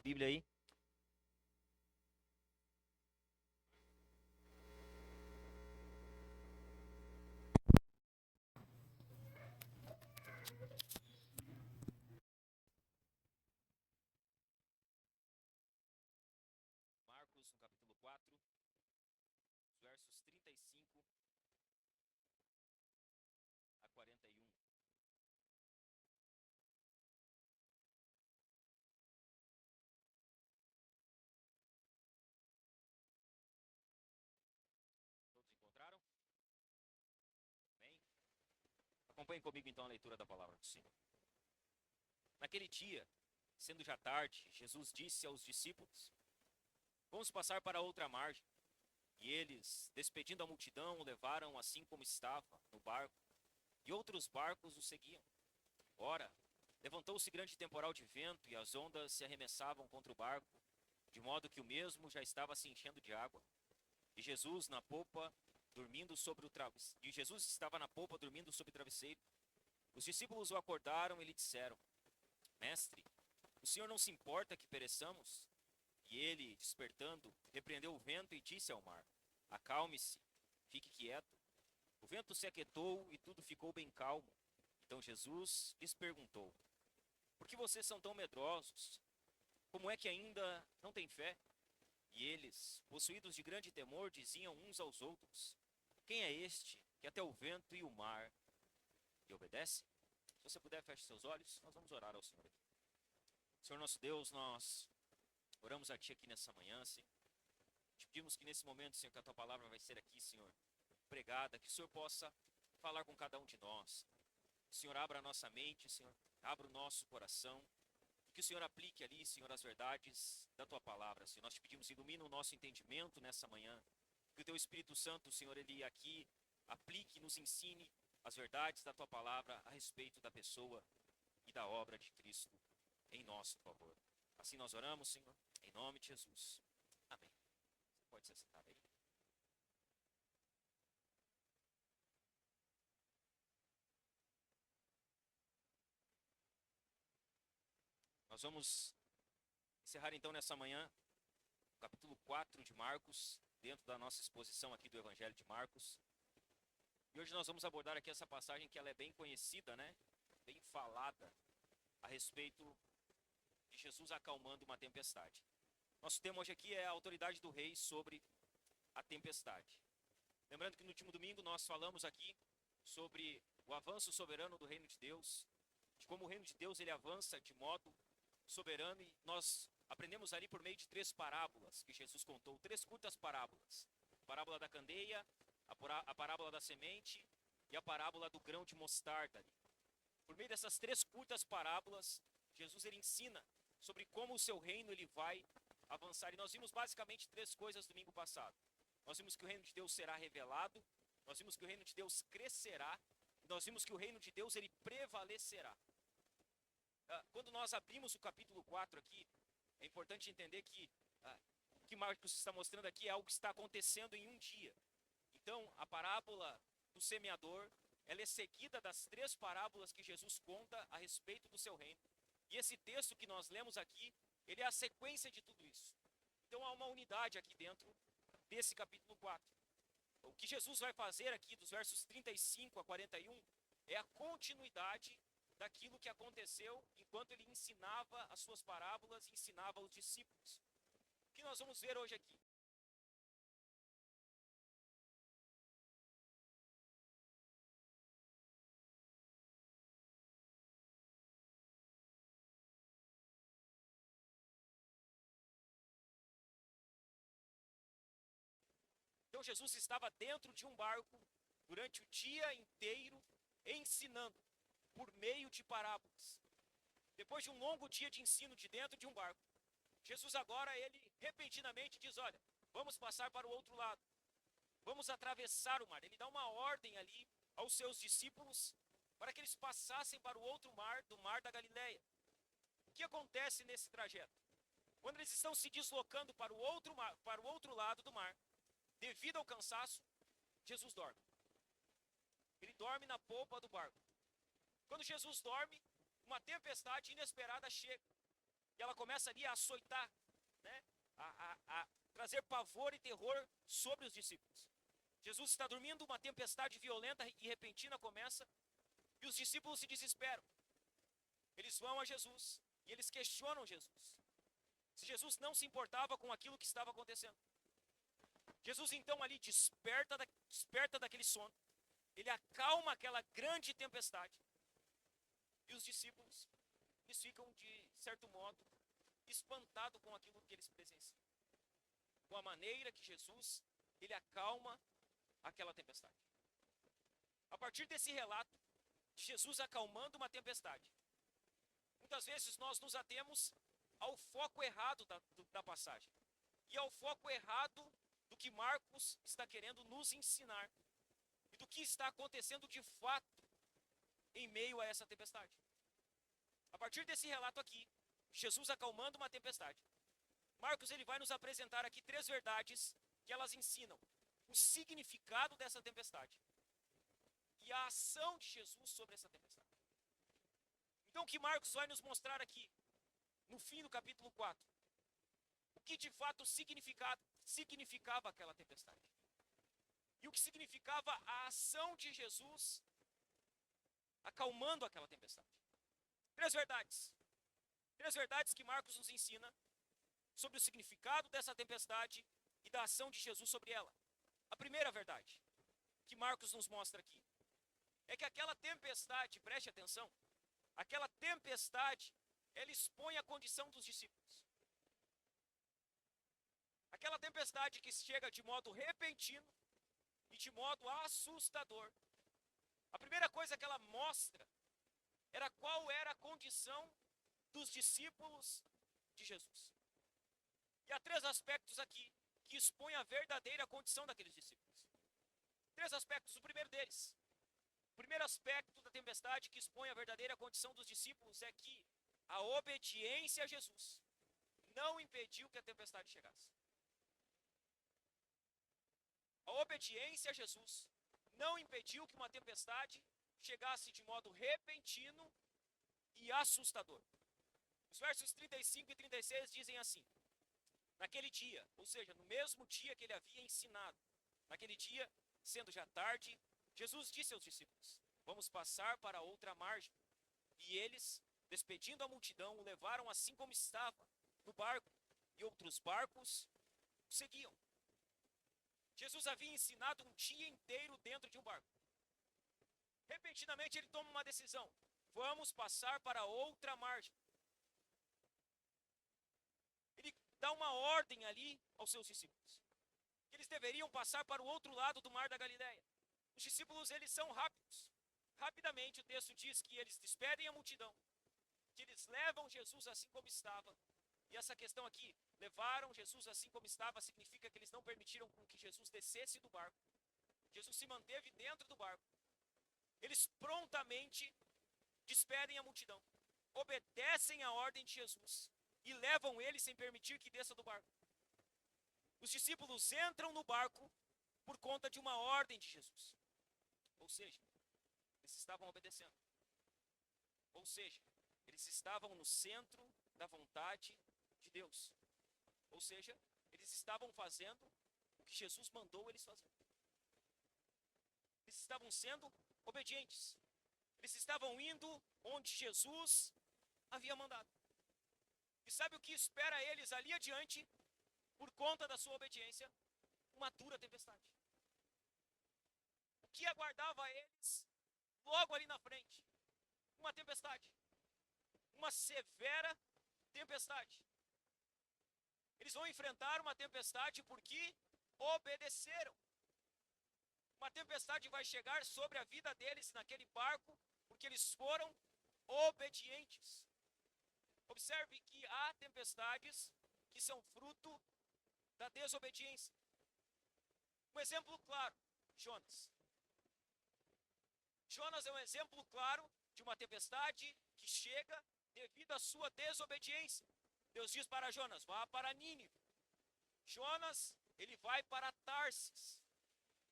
Bíblia aí. Marcos, no capítulo 4, os versos 35 a 41. Todos encontraram? Bem, acompanhem comigo então a leitura da palavra do Senhor. Naquele dia, sendo já tarde, Jesus disse aos discípulos: Vamos passar para outra margem. E eles, despedindo a multidão, o levaram assim como estava, no barco, e outros barcos o seguiam. Ora, levantou-se grande temporal de vento, e as ondas se arremessavam contra o barco, de modo que o mesmo já estava se enchendo de água. E Jesus na popa, dormindo sobre o travesseiro. E Jesus estava na popa, dormindo sobre o travesseiro. Os discípulos o acordaram e lhe disseram: Mestre, o Senhor não se importa que pereçamos? E ele, despertando, repreendeu o vento e disse ao mar: Acalme-se, fique quieto. O vento se aquietou e tudo ficou bem calmo. Então Jesus lhes perguntou: Por que vocês são tão medrosos? Como é que ainda não têm fé? E eles, possuídos de grande temor, diziam uns aos outros: Quem é este que até o vento e o mar lhe obedecem? Se você puder, feche seus olhos, nós vamos orar ao Senhor aqui. Senhor nosso Deus, nós oramos a Ti aqui nessa manhã, Senhor. Te pedimos que nesse momento, Senhor, que a Tua palavra vai ser aqui, Senhor, pregada, que o Senhor possa falar com cada um de nós. Que o Senhor abra a nossa mente, Senhor, abra o nosso coração, e que o Senhor aplique ali, Senhor, as verdades da Tua palavra, Senhor. Nós te pedimos, ilumina o nosso entendimento nessa manhã, que o Teu Espírito Santo, Senhor, Ele aqui aplique e nos ensine as verdades da Tua palavra a respeito da pessoa e da obra de Cristo em nosso favor. Assim nós oramos, Senhor, em nome de Jesus. Amém. Você pode se sentar aí. Nós vamos encerrar então nessa manhã o capítulo 4 de Marcos, dentro da nossa exposição aqui do Evangelho de Marcos. E hoje nós vamos abordar aqui essa passagem que ela é bem conhecida, né? Bem falada a respeito de Jesus acalmando uma tempestade. Nosso tema hoje aqui é a autoridade do rei sobre a tempestade. Lembrando que no último domingo nós falamos aqui sobre o avanço soberano do reino de Deus, de como o reino de Deus ele avança de modo soberano, e nós aprendemos ali por meio de 3 parábolas que Jesus contou, 3 curtas parábolas. A parábola da candeia, a parábola da semente e a parábola do grão de mostarda. Por meio dessas 3 curtas parábolas, Jesus ele ensina sobre como o seu reino ele vai avançar. E nós vimos basicamente 3 coisas domingo passado. Nós vimos que o reino de Deus será revelado, nós vimos que o reino de Deus crescerá, e nós vimos que o reino de Deus ele prevalecerá. Quando nós abrimos o capítulo 4 aqui, é importante entender que o que Marcos está mostrando aqui é algo que está acontecendo em um dia. Então, a parábola do semeador, ela é seguida das 3 parábolas que Jesus conta a respeito do seu reino. E esse texto que nós lemos aqui, ele é a sequência de tudo isso. Então, há uma unidade aqui dentro desse capítulo 4. O que Jesus vai fazer aqui dos versos 35 a 41 é a continuidade daquilo que aconteceu enquanto ele ensinava as suas parábolas e ensinava aos discípulos. O que nós vamos ver hoje aqui? Então Jesus estava dentro de um barco durante o dia inteiro ensinando por meio de parábolas. Depois de um longo dia de ensino de dentro de um barco, Jesus agora, ele repentinamente diz: olha, vamos passar para o outro lado. Vamos atravessar o mar. Ele dá uma ordem ali aos seus discípulos para que eles passassem para o outro mar, do mar da Galileia. O que acontece nesse trajeto? Quando eles estão se deslocando para o outro mar, para o outro lado do mar, devido ao cansaço, Jesus dorme. Ele dorme na polpa do barco. Quando Jesus dorme, uma tempestade inesperada chega. E ela começa ali a açoitar, né? A trazer pavor e terror sobre os discípulos. Jesus está dormindo, uma tempestade violenta e repentina começa, e os discípulos se desesperam. Eles vão a Jesus e eles questionam Jesus. Se Jesus não se importava com aquilo que estava acontecendo. Jesus então ali desperta daquele sono. Ele acalma aquela grande tempestade. E os discípulos, eles ficam de certo modo espantados com aquilo que eles presenciam. Com a maneira que Jesus, ele acalma aquela tempestade. A partir desse relato de Jesus acalmando uma tempestade, muitas vezes nós nos atemos ao foco errado da passagem. E ao foco errado do que Marcos está querendo nos ensinar. E do que está acontecendo de fato em meio a essa tempestade. A partir desse relato aqui, Jesus acalmando uma tempestade, Marcos ele vai nos apresentar aqui 3 verdades que elas ensinam o significado dessa tempestade e a ação de Jesus sobre essa tempestade. Então o que Marcos vai nos mostrar aqui, no fim do capítulo 4, o que de fato significava aquela tempestade. E o que significava a ação de Jesus acalmando aquela tempestade. 3 verdades. 3 verdades que Marcos nos ensina sobre o significado dessa tempestade e da ação de Jesus sobre ela. A primeira verdade que Marcos nos mostra aqui é que aquela tempestade, preste atenção, aquela tempestade, ela expõe a condição dos discípulos. Aquela tempestade que chega de modo repentino e de modo assustador. A primeira coisa que ela mostra era qual era a condição dos discípulos de Jesus. E há 3 aspectos aqui que expõem a verdadeira condição daqueles discípulos. 3 aspectos. O primeiro deles, o primeiro aspecto da tempestade que expõe a verdadeira condição dos discípulos é que a obediência a Jesus não impediu que a tempestade chegasse. A obediência a Jesus não impediu que uma tempestade chegasse de modo repentino e assustador. Os versos 35 e 36 dizem assim: naquele dia, ou seja, no mesmo dia que ele havia ensinado, naquele dia, sendo já tarde, Jesus disse aos discípulos: vamos passar para outra margem. E eles, despedindo a multidão, o levaram assim como estava, no barco, e outros barcos o seguiam. Jesus havia ensinado um dia inteiro dentro de um barco. Repentinamente ele toma uma decisão: vamos passar para outra margem. Ele dá uma ordem ali aos seus discípulos, que eles deveriam passar para o outro lado do mar da Galileia. Os discípulos, eles são rápidos. Rapidamente o texto diz que eles despedem a multidão, que eles levam Jesus assim como estava. E essa questão aqui, levaram Jesus assim como estava, significa que eles não permitiram que Jesus descesse do barco. Jesus se manteve dentro do barco. Eles prontamente despedem a multidão, obedecem a ordem de Jesus e levam ele sem permitir que desça do barco. Os discípulos entram no barco por conta de uma ordem de Jesus. Ou seja, eles estavam obedecendo. Ou seja, eles estavam no centro da vontade de Deus. Ou seja, eles estavam fazendo o que Jesus mandou eles fazerem. Eles estavam sendo obedientes. Eles estavam indo onde Jesus havia mandado. E sabe o que espera eles ali adiante, por conta da sua obediência? Uma dura tempestade. O que aguardava eles logo ali na frente? Uma tempestade. Uma severa tempestade. Eles vão enfrentar uma tempestade porque obedeceram. Uma tempestade vai chegar sobre a vida deles naquele barco porque eles foram obedientes. Observe que há tempestades que são fruto da desobediência. Um exemplo claro, Jonas. Jonas é um exemplo claro de uma tempestade que chega devido à sua desobediência. Deus diz para Jonas: vá para Nínive. Jonas, ele vai para Tarsis.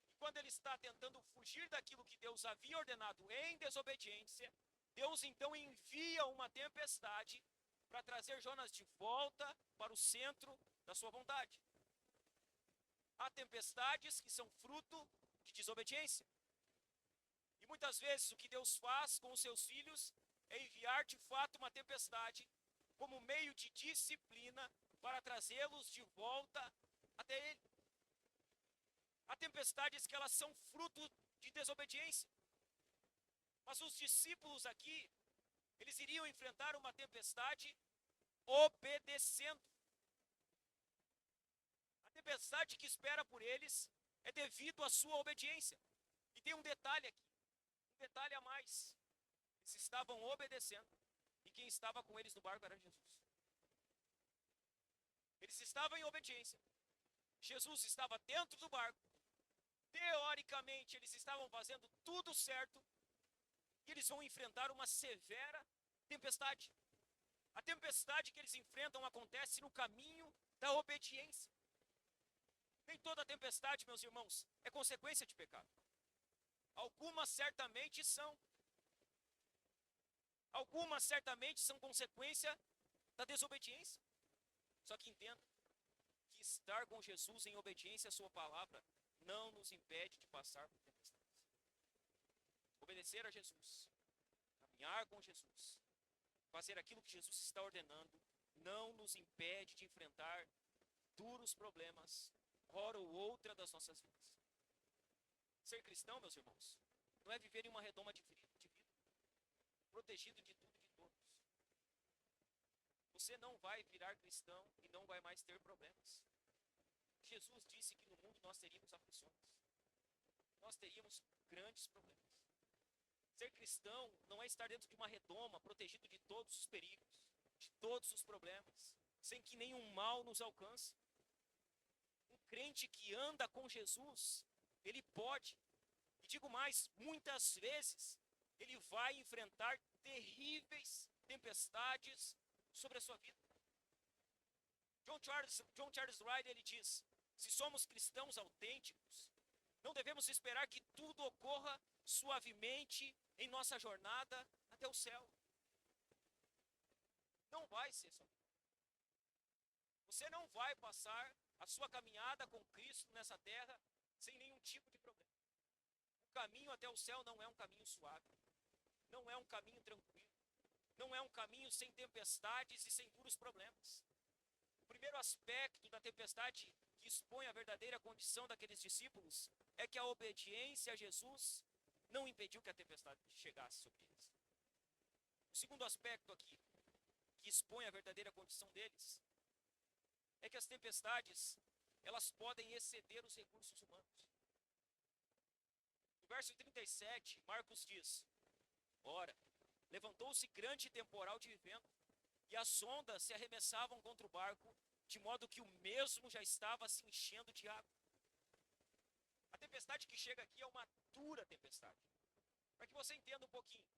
E quando ele está tentando fugir daquilo que Deus havia ordenado em desobediência, Deus então envia uma tempestade para trazer Jonas de volta para o centro da sua vontade. Há tempestades que são fruto de desobediência. E muitas vezes o que Deus faz com os seus filhos é enviar de fato uma tempestade como meio de disciplina para trazê-los de volta até Ele. Há tempestades que elas são fruto de desobediência. Mas os discípulos aqui, eles iriam enfrentar uma tempestade obedecendo. A tempestade que espera por eles é devido à sua obediência. E tem um detalhe aqui, um detalhe a mais. Eles estavam obedecendo e quem estava com eles no barco era Jesus. Eles estavam em obediência. Jesus estava dentro do barco. Teoricamente, eles estavam fazendo tudo certo e eles vão enfrentar uma severa tempestade. A tempestade que eles enfrentam acontece no caminho da obediência. Nem toda tempestade, meus irmãos, é consequência de pecado. Algumas certamente são. Algumas certamente são consequência da desobediência. Só que entenda que estar com Jesus em obediência à sua palavra não nos impede de passar por tempestades. Obedecer a Jesus, caminhar com Jesus, fazer aquilo que Jesus está ordenando, não nos impede de enfrentar duros problemas, hora ou outra das nossas vidas. Ser cristão, meus irmãos, não é viver em uma redoma de vida, protegido de tudo e de todos. Você não vai virar cristão e não vai mais ter problemas. Jesus disse que no mundo nós teríamos aflições. Nós teríamos grandes problemas. Ser cristão não é estar dentro de uma redoma, protegido de todos os perigos, de todos os problemas, sem que nenhum mal nos alcance. Um crente que anda com Jesus, ele pode, e digo mais, muitas vezes, ele vai enfrentar terríveis tempestades sobre a sua vida. John Charles Wright, ele diz, se somos cristãos autênticos, não devemos esperar que tudo ocorra suavemente em nossa jornada até o céu. Não vai ser só. Você não vai passar a sua caminhada com Cristo nessa terra sem nenhum tipo de problema. O caminho até o céu não é um caminho suave. Não é um caminho tranquilo. Não é um caminho sem tempestades e sem duros problemas. O primeiro aspecto da tempestade que expõe a verdadeira condição daqueles discípulos é que a obediência a Jesus não impediu que a tempestade chegasse sobre eles. O segundo aspecto aqui, que expõe a verdadeira condição deles, é que as tempestades, elas podem exceder os recursos humanos. No verso 37, Marcos diz, ora, levantou-se grande temporal de vento, e as ondas se arremessavam contra o barco, de modo que o mesmo já estava se enchendo de água. A tempestade que chega aqui é uma dura tempestade. Para que você entenda um pouquinho,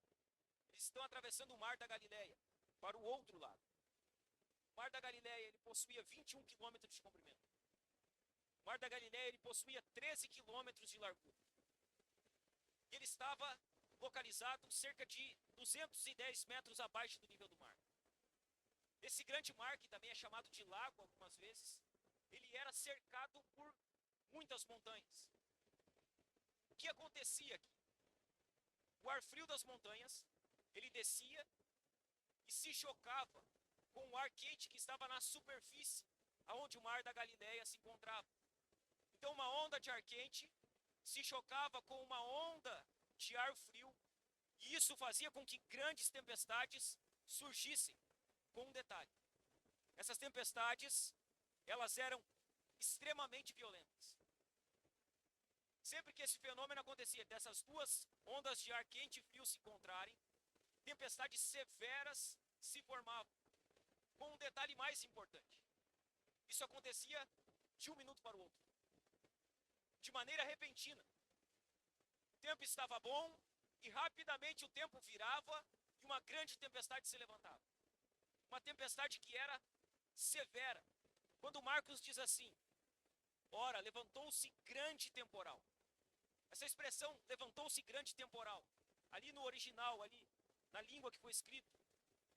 eles estão atravessando o mar da Galileia, para o outro lado. O mar da Galileia, ele possuía 21 quilômetros de comprimento. O mar da Galileia, ele possuía 13 quilômetros de largura. E ele estava localizado cerca de 210 metros abaixo do nível do mar. Esse grande mar, que também é chamado de lago algumas vezes, ele era cercado por muitas montanhas. O que acontecia aqui? O ar frio das montanhas, ele descia e se chocava com o ar quente que estava na superfície, aonde o mar da Galileia se encontrava. Então uma onda de ar quente se chocava com uma onda de ar frio, e isso fazia com que grandes tempestades surgissem. Com um detalhe, essas tempestades, elas eram extremamente violentas. Sempre que esse fenômeno acontecia, dessas duas ondas de ar quente e frio se encontrarem, tempestades severas se formavam. Com um detalhe mais importante, isso acontecia de um minuto para o outro, de maneira repentina. O tempo estava bom e rapidamente o tempo virava e uma grande tempestade se levantava. Uma tempestade que era severa. Quando Marcos diz assim, ora, levantou-se grande temporal. Essa expressão, levantou-se grande temporal, ali no original, ali na língua que foi escrito,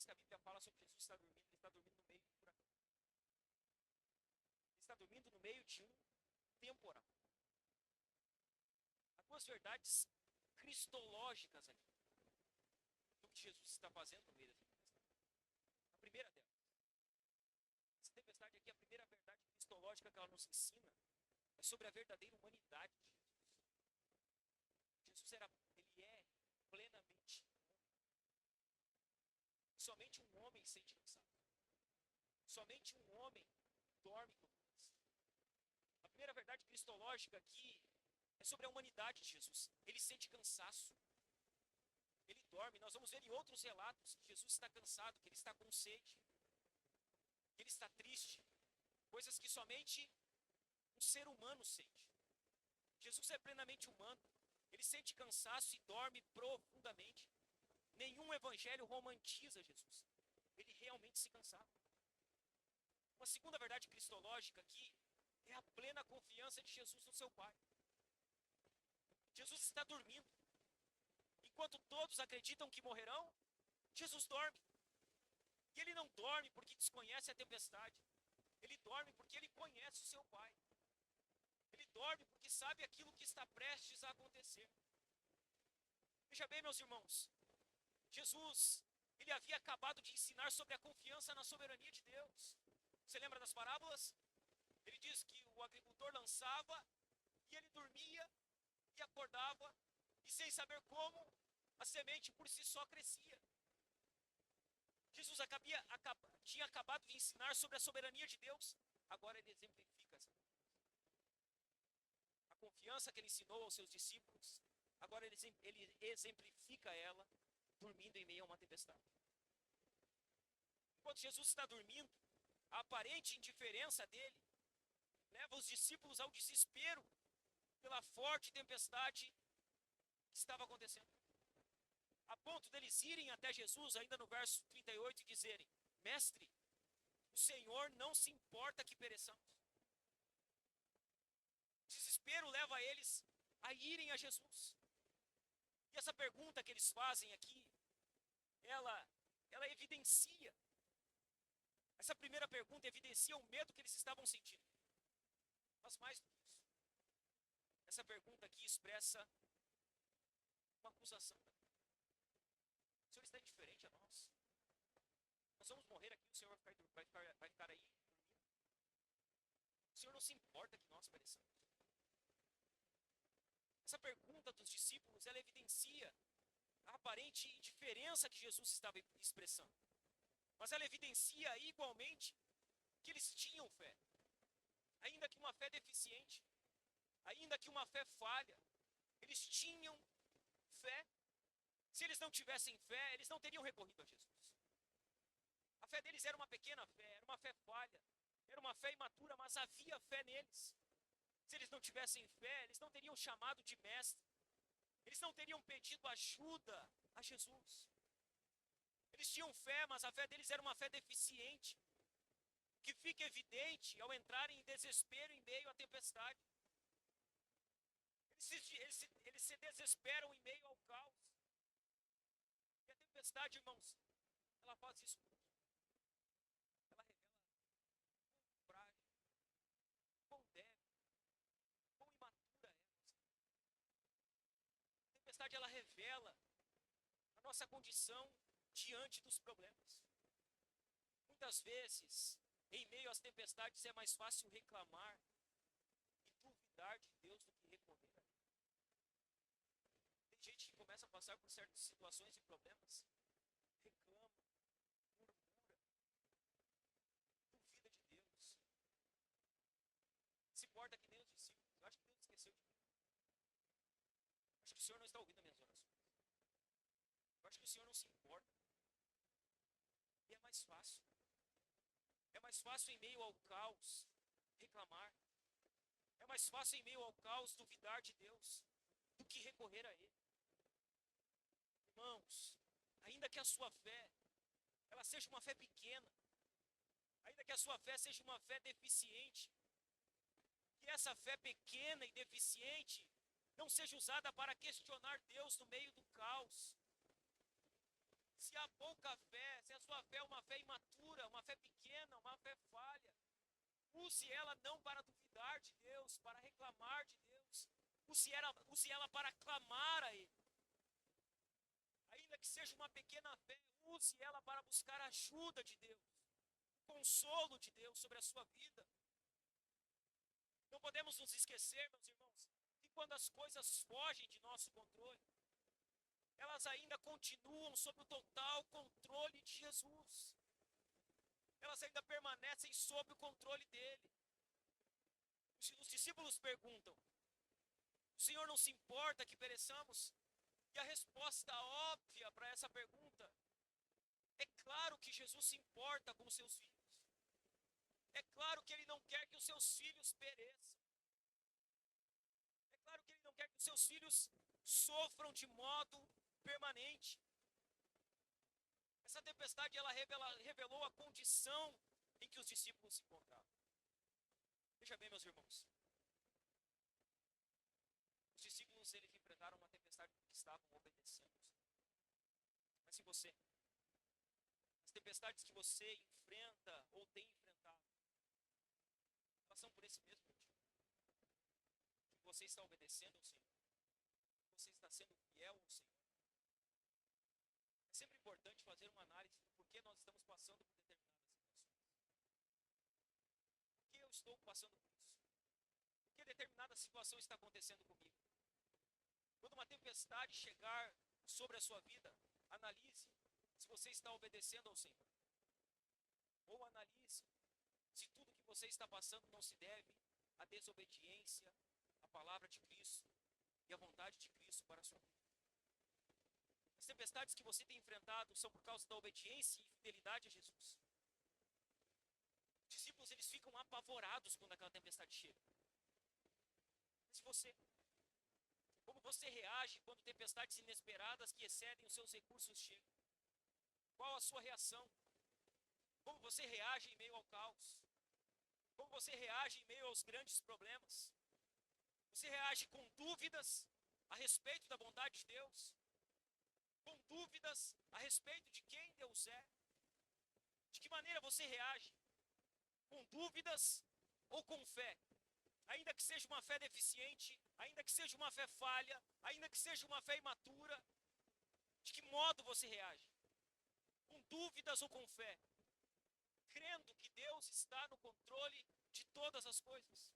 vez que a Bíblia fala sobre Jesus estar dormindo, ele está dormindo no meio de um furacão. Ele está dormindo no meio de um temporal. Há duas verdades cristológicas ali do que Jesus está fazendo no meio dessa tempestade. A primeira delas, essa tempestade aqui, a primeira verdade cristológica que ela nos ensina é sobre a verdadeira humanidade de Jesus. Ele é plenamente homem. Somente um homem sente cansado. Somente um homem dorme quando cansa. A primeira verdade cristológica aqui é sobre a humanidade de Jesus. Ele sente cansaço. Ele dorme. Nós vamos ver em outros relatos que Jesus está cansado, que ele está com sede, que ele está triste. Coisas que somente um ser humano sente. Jesus é plenamente humano. Ele sente cansaço e dorme profundamente. Nenhum evangelho romantiza Jesus. Ele realmente se cansava. Uma segunda verdade cristológica aqui é a plena confiança de Jesus no seu Pai. Jesus está dormindo. Enquanto todos acreditam que morrerão, Jesus dorme. E ele não dorme porque desconhece a tempestade. Ele dorme porque ele conhece o seu Pai. Ele dorme porque sabe aquilo que está prestes a acontecer. Veja bem, meus irmãos, Jesus, ele havia acabado de ensinar sobre a confiança na soberania de Deus. Você lembra das parábolas? Ele diz que o agricultor lançava e ele dormia e acordava e sem saber como, a semente por si só crescia. Jesus tinha acabado de ensinar sobre a soberania de Deus, agora ele exemplifica essa confiança. A confiança que ele ensinou aos seus discípulos, agora ele exemplifica ela dormindo em meio a uma tempestade. Enquanto Jesus está dormindo, a aparente indiferença dele leva os discípulos ao desespero pela forte tempestade que estava acontecendo. A ponto deles irem até Jesus, ainda no verso 38, e dizerem: Mestre, o Senhor não se importa que pereçamos. O desespero leva eles a irem a Jesus. E essa pergunta que eles fazem aqui, ela evidencia, essa primeira pergunta evidencia o medo que eles estavam sentindo. Mas mais do que isso, essa pergunta aqui expressa uma acusação. O Senhor está indiferente a nós. Nós vamos morrer aqui, o Senhor vai ficar aí dormindo. O Senhor não se importa que nós pereçamos. Essa pergunta dos discípulos, ela evidencia a aparente indiferença que Jesus estava expressando. Mas ela evidencia igualmente que eles tinham fé. Ainda que uma fé deficiente, ainda que uma fé falha, eles tinham fé. Se eles não tivessem fé, eles não teriam recorrido a Jesus. A fé deles era uma pequena fé, era uma fé falha, era uma fé imatura, mas havia fé neles. Se eles não tivessem fé, eles não teriam chamado de mestre. Eles não teriam pedido ajuda a Jesus. Eles tinham fé, mas a fé deles era uma fé deficiente, que fica evidente ao entrarem em desespero em meio à tempestade. Eles se desesperam em meio ao caos. E a tempestade, irmãos, ela faz isso tudo. Ela revela quão frágil, quão débil, quão imatura é você. A tempestade, ela revela a nossa condição diante dos problemas. Muitas vezes, em meio às tempestades, é mais fácil reclamar e duvidar de Deus do que recorrer a Ele. Tem gente que começa a passar por certas situações e problemas, reclama, murmura, duvida de Deus, se porta que nem os discípulos. Eu acho que Deus esqueceu de mim. Eu acho que o Senhor não está ouvindo as minhas orações. Eu acho que o Senhor não se importa. E é mais fácil. É mais fácil em meio ao caos reclamar. É mais fácil em meio ao caos duvidar de Deus do que recorrer a Ele. Irmãos, ainda que a sua fé ela seja uma fé pequena, ainda que a sua fé seja uma fé deficiente, que essa fé pequena e deficiente não seja usada para questionar Deus no meio do caos. Se há pouca fé, se a sua fé é uma fé imatura, uma fé pequena, uma fé falha, use ela não para duvidar de Deus, para reclamar de Deus. Use ela para clamar a Ele. Ainda que seja uma pequena fé, use ela para buscar a ajuda de Deus, o consolo de Deus sobre a sua vida. Não podemos nos esquecer, meus irmãos, que quando as coisas fogem de nosso controle, elas ainda continuam sob o total controle de Jesus. Elas ainda permanecem sob o controle dele. Os discípulos perguntam: o Senhor não se importa que pereçamos? E a resposta óbvia para essa pergunta é claro que Jesus se importa com os seus filhos. É claro que Ele não quer que os seus filhos pereçam. É claro que Ele não quer que os seus filhos sofram de modo permanente. Essa tempestade, ela revelou a condição em que os discípulos se encontravam. Veja bem, meus irmãos. Os discípulos, eles enfrentaram uma tempestade porque estavam obedecendo. Mas e você? As tempestades que você enfrenta ou tem enfrentado, elas são por esse mesmo motivo. Que você está obedecendo ao Senhor. Que você está sendo fiel ao Senhor. É sempre importante fazer uma análise do porquê nós estamos passando por determinadas situações. Por que eu estou passando por isso? Por que determinada situação está acontecendo comigo? Quando uma tempestade chegar sobre a sua vida, analise se você está obedecendo ao Senhor. Ou analise se tudo que você está passando não se deve à desobediência à palavra de Cristo e à vontade de Cristo para a sua vida. As tempestades que você tem enfrentado são por causa da obediência e fidelidade a Jesus. Os discípulos, eles ficam apavorados quando aquela tempestade chega. Mas você, como você reage quando tempestades inesperadas que excedem os seus recursos chegam? Qual a sua reação? Como você reage em meio ao caos? Como você reage em meio aos grandes problemas? Você reage com dúvidas a respeito da bondade de Deus? Com dúvidas a respeito de quem Deus é? De que maneira você reage? Com dúvidas ou com fé? Ainda que seja uma fé deficiente, ainda que seja uma fé falha, ainda que seja uma fé imatura, de que modo você reage? Com dúvidas ou com fé? Crendo que Deus está no controle de todas as coisas.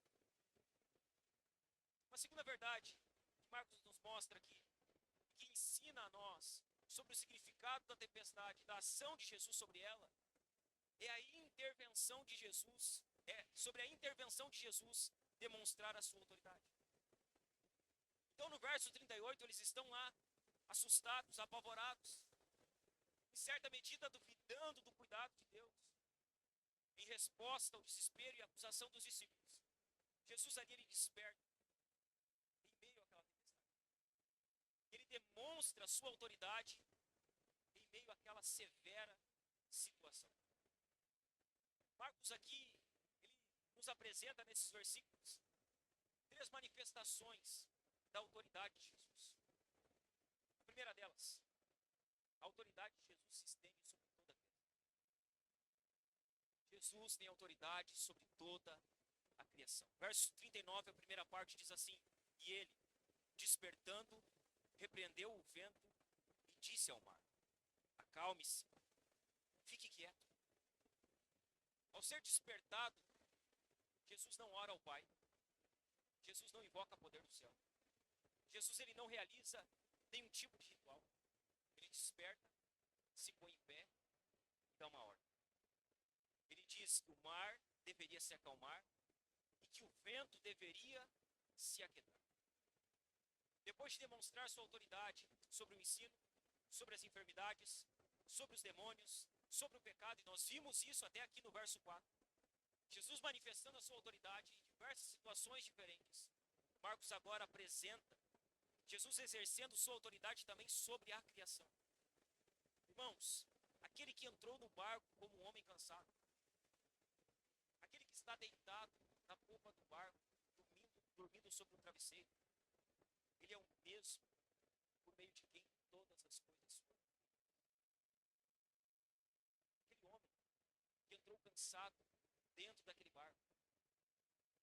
Uma segunda verdade que Marcos nos mostra aqui, que ensina a nós sobre o significado da tempestade, da ação de Jesus sobre ela, é a intervenção de Jesus, sobre a intervenção de Jesus demonstrar a sua autoridade. Então no verso 38 eles estão lá, assustados, apavorados, em certa medida duvidando do cuidado de Deus, em resposta ao desespero e à acusação dos discípulos. Jesus ali, ele desperta em meio àquela tempestade. Ele demonstra a sua autoridade em meio àquela severa situação. Marcos aqui, ele nos apresenta nesses versículos 3 manifestações da autoridade de Jesus. A primeira delas, a autoridade de Jesus se estende sobre toda a criação. Jesus tem autoridade sobre toda a criação. Verso 39, a primeira parte diz assim: e ele, despertando, repreendeu o vento e disse ao mar: acalme-se, fique quieto. Ao ser despertado, Jesus não ora ao Pai. Jesus não invoca poder do céu. Jesus, ele não realiza nenhum tipo de ritual. Ele desperta, se põe em pé e dá uma ordem. Ele diz que o mar deveria se acalmar e que o vento deveria se aquietar. Depois de demonstrar sua autoridade sobre o ensino, sobre as enfermidades, sobre os demônios, sobre o pecado, e nós vimos isso até aqui no verso 4. Jesus manifestando a sua autoridade em diversas situações diferentes. Marcos agora apresenta Jesus exercendo sua autoridade também sobre a criação. Irmãos, aquele que entrou no barco como um homem cansado, aquele que está deitado na polpa do barco, dormindo sobre um travesseiro, ele é o mesmo por meio de quem todas as coisas foram. cansado dentro daquele barco.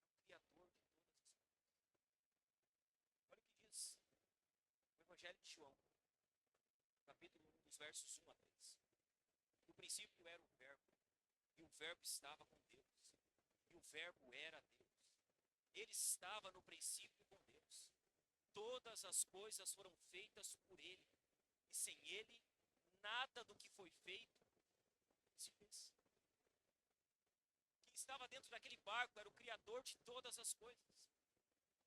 É o Criador de todas as coisas. Olha o que diz o Evangelho de João, capítulo 1, dos versos 1 a 3. No princípio era o Verbo, e o Verbo estava com Deus, e o Verbo era Deus. Ele estava no princípio com Deus. Todas as coisas foram feitas por Ele, e sem Ele, nada do que foi feito se fez. Quem estava dentro daquele barco era o Criador de todas as coisas.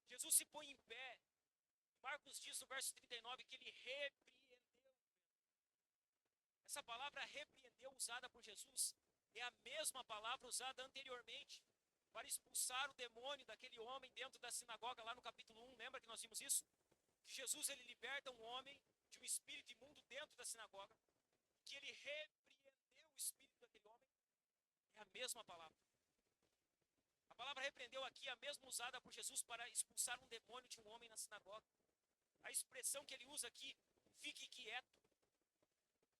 Jesus se põe em pé. Marcos diz no verso 39 que ele repreendeu. Essa palavra repreendeu usada por Jesus é a mesma palavra usada anteriormente para expulsar o demônio daquele homem dentro da sinagoga, lá no capítulo 1, lembra que nós vimos isso? Que Jesus ele liberta um homem de um espírito imundo dentro da sinagoga, que ele repreendeu o espírito daquele homem, é a mesma palavra. A palavra repreendeu aqui é a mesma usada por Jesus para expulsar um demônio de um homem na sinagoga. A expressão que ele usa aqui, fique quieto,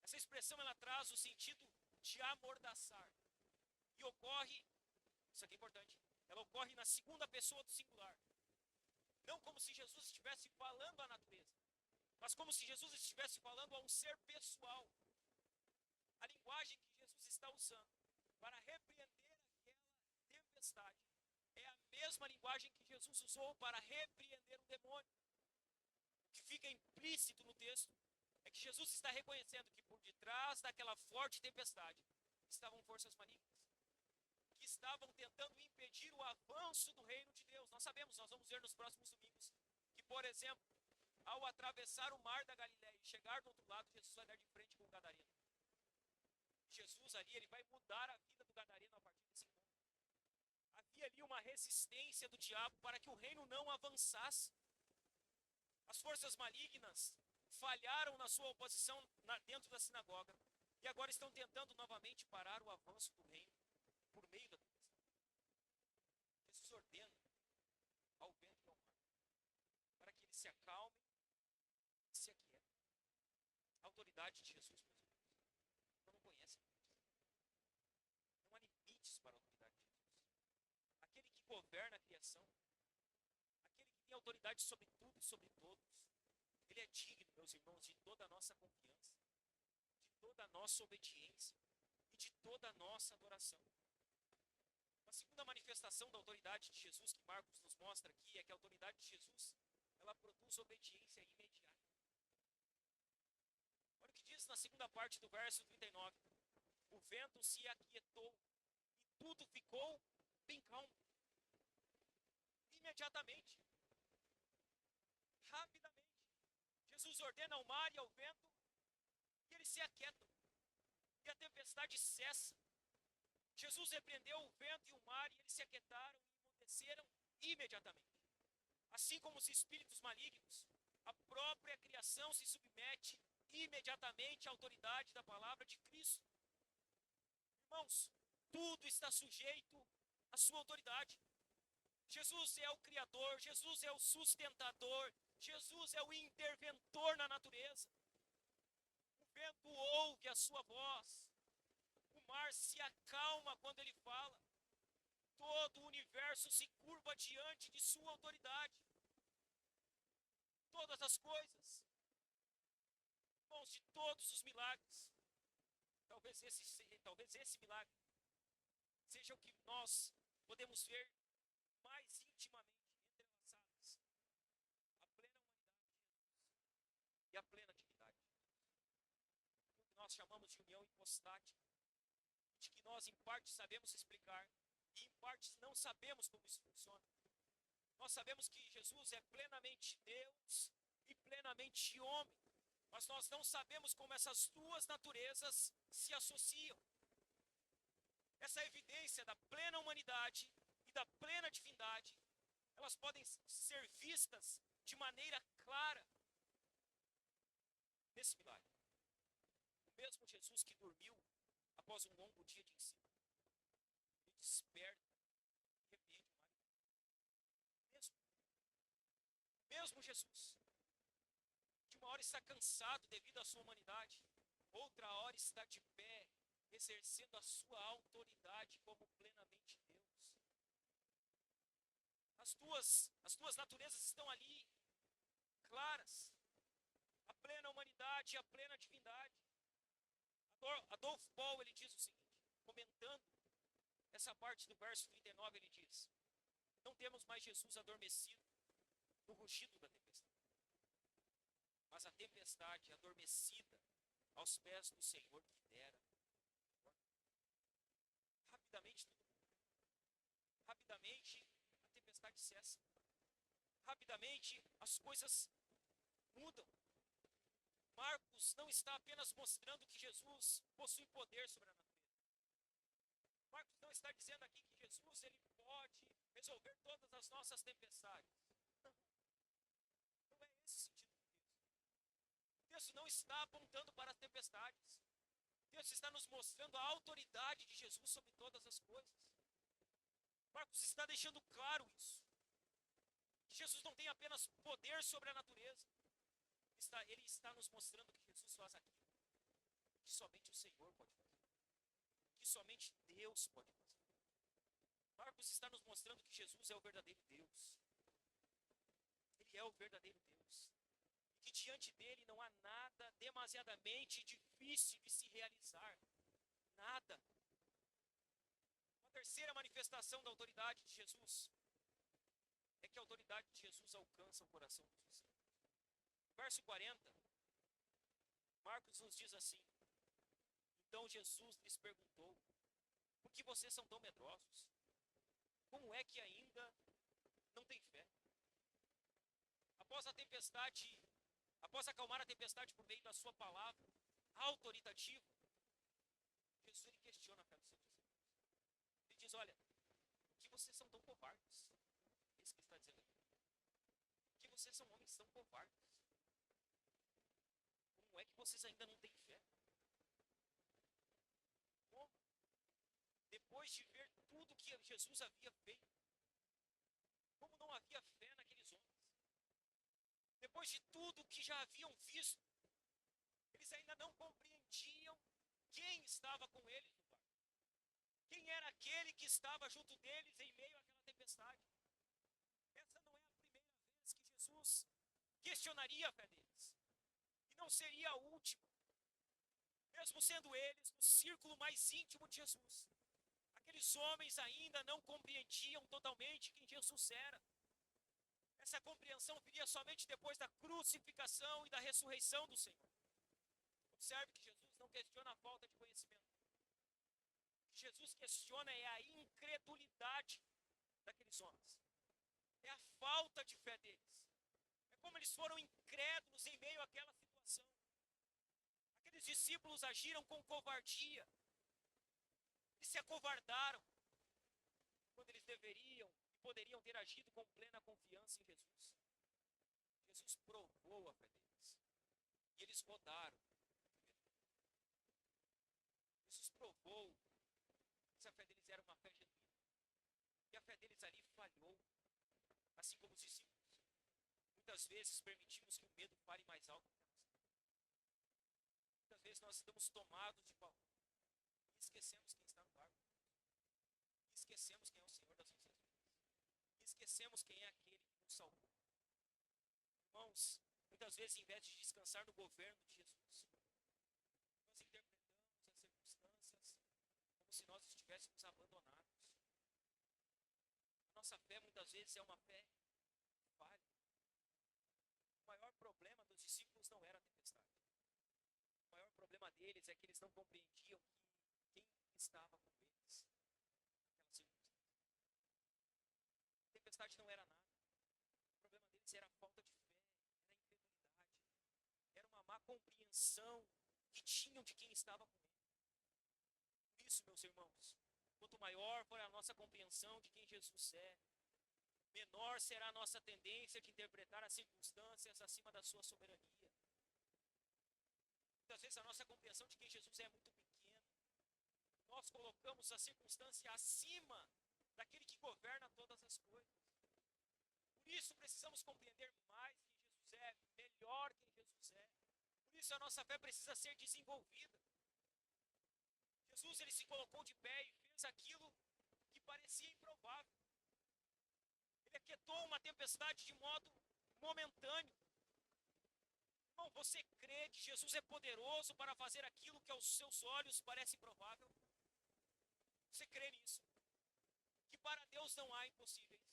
essa expressão ela traz o sentido de amordaçar. E ocorre, isso aqui é importante, ela ocorre na segunda pessoa do singular. Não como se Jesus estivesse falando à natureza, mas como se Jesus estivesse falando a um ser pessoal. A linguagem que Jesus está usando para repreender aquela tempestade é a mesma linguagem que Jesus usou para repreender o demônio. O que fica implícito no texto é que Jesus está reconhecendo que por detrás daquela forte tempestade estavam forças malignas, que estavam tentando impedir o avanço do reino de Deus. Nós sabemos, nós vamos ver nos próximos domingos, que, por exemplo, ao atravessar o mar da Galileia e chegar do outro lado, Jesus vai dar de frente com o gadareno. Jesus ali, ele vai mudar a vida do gadareno a partir desse ponto. Havia ali uma resistência do diabo para que o reino não avançasse. As forças malignas falharam na sua oposição dentro da sinagoga e agora estão tentando novamente parar o avanço do reino por meio da tempestade. Jesus ordena ao vento e ao mar para que eles se acalmem e se aquietem. A autoridade de Jesus, meus irmãos, não conhece limites. Não há limites para a autoridade de Jesus. Aquele que governa a criação, aquele que tem autoridade sobre tudo e sobre todos, ele é digno, meus irmãos, de toda a nossa confiança, de toda a nossa obediência e de toda a nossa adoração. A segunda manifestação da autoridade de Jesus que Marcos nos mostra aqui é que a autoridade de Jesus, ela produz obediência imediata. Olha o que diz na segunda parte do verso 39. O vento se aquietou e tudo ficou bem calmo. Imediatamente. Rapidamente. Jesus ordena ao mar e ao vento e eles se aquietam. E a tempestade cessa. Jesus repreendeu o vento e o mar e eles se aquietaram e emudeceram imediatamente. Assim como os espíritos malignos, a própria criação se submete imediatamente à autoridade da palavra de Cristo. Irmãos, tudo está sujeito à sua autoridade. Jesus é o Criador, Jesus é o sustentador, Jesus é o interventor na natureza. O vento ouve a sua voz, o mar se acalma quando ele fala, todo o universo se curva diante de sua autoridade. Todas as coisas, irmãos, de todos os milagres, talvez esse milagre seja o que nós podemos ver mais intimamente entrelaçadas, a plena humanidade de Jesus e a plena divindade de Jesus. O que nós chamamos de união hipostática, de que nós em parte sabemos explicar e em parte não sabemos como isso funciona. Nós sabemos que Jesus é plenamente Deus e plenamente homem, mas nós não sabemos como essas duas naturezas se associam. Essa evidência da plena humanidade e da plena divindade, elas podem ser vistas de maneira clara nesse milagre. O mesmo Jesus que dormiu após um longo dia de ensino, ele desperta e repreende o mar. Mesmo Jesus, que uma hora está cansado devido à sua humanidade, outra hora está de pé, exercendo a sua autoridade As tuas naturezas estão ali, claras. A plena humanidade e a plena divindade. Adolfo Paul, ele diz o seguinte, comentando essa parte do verso 39, ele diz: não temos mais Jesus adormecido no rugido da tempestade, mas a tempestade adormecida aos pés do Senhor que dera. Rapidamente tudo muda. Rapidamente a tempestade cessa. Rapidamente as coisas mudam. Marcos não está apenas mostrando que Jesus possui poder sobre a natureza. Marcos não está dizendo aqui que Jesus ele pode resolver todas as nossas tempestades. Não é esse o sentido do texto. O texto não está apontando para as tempestades. O texto está nos mostrando a autoridade de Jesus sobre todas as coisas. Marcos está deixando claro isso. Que Jesus não tem apenas poder sobre a natureza. Ele está nos mostrando que Jesus faz aquilo que somente o Senhor pode fazer. Que somente Deus pode fazer. Marcos está nos mostrando que Jesus é o verdadeiro Deus. Ele é o verdadeiro Deus. E que diante dele não há nada demasiadamente difícil de se realizar. Nada. Uma terceira manifestação da autoridade de Jesus é que a autoridade de Jesus alcança o coração dos discípulos. Verso 40, Marcos nos diz assim: então Jesus lhes perguntou, por que vocês são tão medrosos? Como é que ainda não têm fé? Após a tempestade, após acalmar a tempestade por meio da sua palavra autoritativa, Jesus ele questiona a fé dos seus discípulos. Ele diz, olha, por que vocês são tão covardes? É isso que ele está dizendo aqui. Por que vocês são homens tão covardes? Como é que vocês ainda não têm fé? Como? Depois de ver tudo que Jesus havia feito, como não havia fé naqueles homens? Depois de tudo que já haviam visto, eles ainda não compreendiam quem estava com eles no barco. Quem era aquele que estava junto deles em meio àquela tempestade? Essa não é a primeira vez que Jesus questionaria a fé deles. E não seria a última. Mesmo sendo eles no círculo mais íntimo de Jesus. Aqueles homens ainda não compreendiam totalmente quem Jesus era. Essa compreensão viria somente depois da crucificação e da ressurreição do Senhor. Observe que Jesus não questiona a falta de conhecimento. O que Jesus questiona é a incredulidade daqueles homens. É a falta de fé deles. É como eles foram incrédulos em meio àquela situação. Aqueles discípulos agiram com covardia. Eles se acovardaram quando eles deveriam e poderiam ter agido com plena confiança em Jesus. Jesus provou a fé deles. E eles rodaram. Jesus provou que a fé deles era uma fé genuína. E a fé deles ali falhou. Assim como os discípulos. Muitas vezes permitimos que o medo fale mais alto que a nossa fé. Muitas vezes nós estamos tomados de pavor. E esquecemos quem está no barco. E esquecemos quem é o Senhor das nossas vidas. E esquecemos quem é aquele que nos salvou. Irmãos, muitas vezes, em vez de descansar no governo de Jesus, nós interpretamos as circunstâncias como se nós estivéssemos abandonados. A nossa fé, muitas vezes, é uma fé falha. O maior problema dos discípulos não era a tempestade. O maior problema deles é que eles não compreendiam quem estava com eles naquela circunstância. A tempestade não era nada. O problema deles era a falta de fé, era a incredulidade. Era uma má compreensão que tinham de quem estava com eles. Por isso, meus irmãos, quanto maior for a nossa compreensão de quem Jesus é, menor será a nossa tendência de interpretar as circunstâncias acima da sua soberania. Muitas vezes a nossa compreensão de quem Jesus é muito pequena. Nós colocamos a circunstância acima daquele que governa todas as coisas. Por isso precisamos compreender mais quem Jesus é, melhor quem Jesus é. Por isso a nossa fé precisa ser desenvolvida. Jesus ele se colocou de pé e fez aquilo que parecia improvável. Ele uma tempestade de modo momentâneo. Irmão, você crê que Jesus é poderoso para fazer aquilo que aos seus olhos parece improvável? Você crê nisso? Que para Deus não há impossíveis?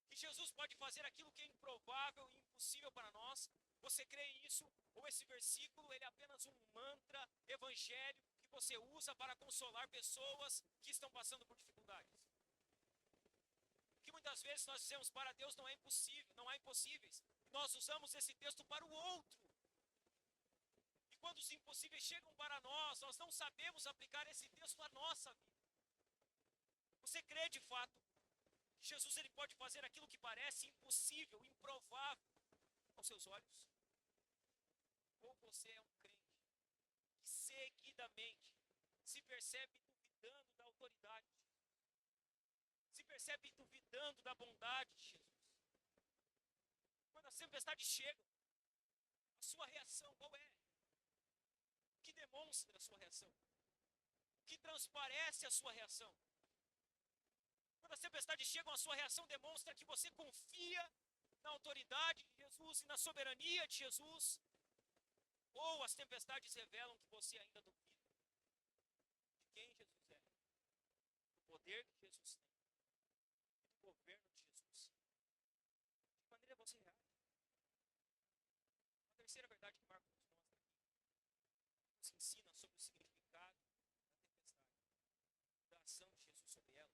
Que Jesus pode fazer aquilo que é improvável e impossível para nós? Você crê nisso? Ou esse versículo ele é apenas um mantra evangélico que você usa para consolar pessoas que estão passando por dificuldades? Que muitas vezes nós dizemos para Deus não é impossível, não há impossíveis. Nós usamos esse texto para o outro. E quando os impossíveis chegam para nós, nós não sabemos aplicar esse texto à nossa vida. Você crê de fato que Jesus ele pode fazer aquilo que parece impossível, improvável aos seus olhos? Ou você é um crente que seguidamente se percebe duvidando da autoridade de Jesus, se percebe duvidando da bondade de Jesus? Quando as tempestades chegam, a sua reação qual é? O que demonstra a sua reação? O que transparece a sua reação? Quando as tempestades chegam, a sua reação demonstra que você confia na autoridade de Jesus e na soberania de Jesus? Ou as tempestades revelam que você ainda duvida de quem Jesus é, do poder que Jesus tem e do governo de Jesus? De que maneira você reage? A terceira verdade que Marcos nos mostra aqui, nos ensina sobre o significado da tempestade, da ação de Jesus sobre ela,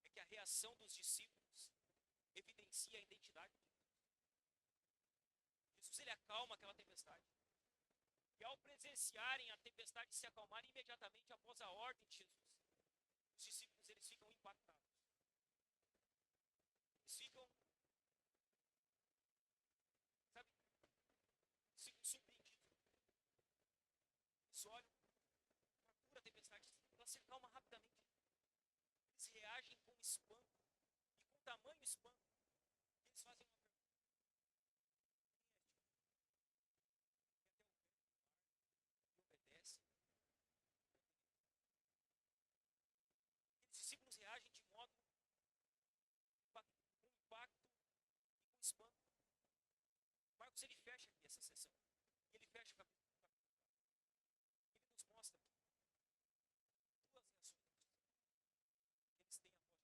é que a reação dos discípulos evidencia a identidade de Jesus. Jesus ele acalma aquela tempestade. E ao presenciarem a tempestade se acalmar imediatamente após a ordem de Jesus, os discípulos eles ficam impactados. Eles ficam, sabe, ficam surpreendidos. Eles olham, procura a tempestade, ela se acalma rapidamente. Eles reagem com espanto, e com tamanho espanto, que eles fazem uma pergunta. Obedece. Aqueles discípulos reagem de modo com impacto e com espanto. Marcos ele fecha aqui essa sessão. E ele fecha o capítulo 4. Ele nos mostra duas reações que eles têm após Jesus acalmar.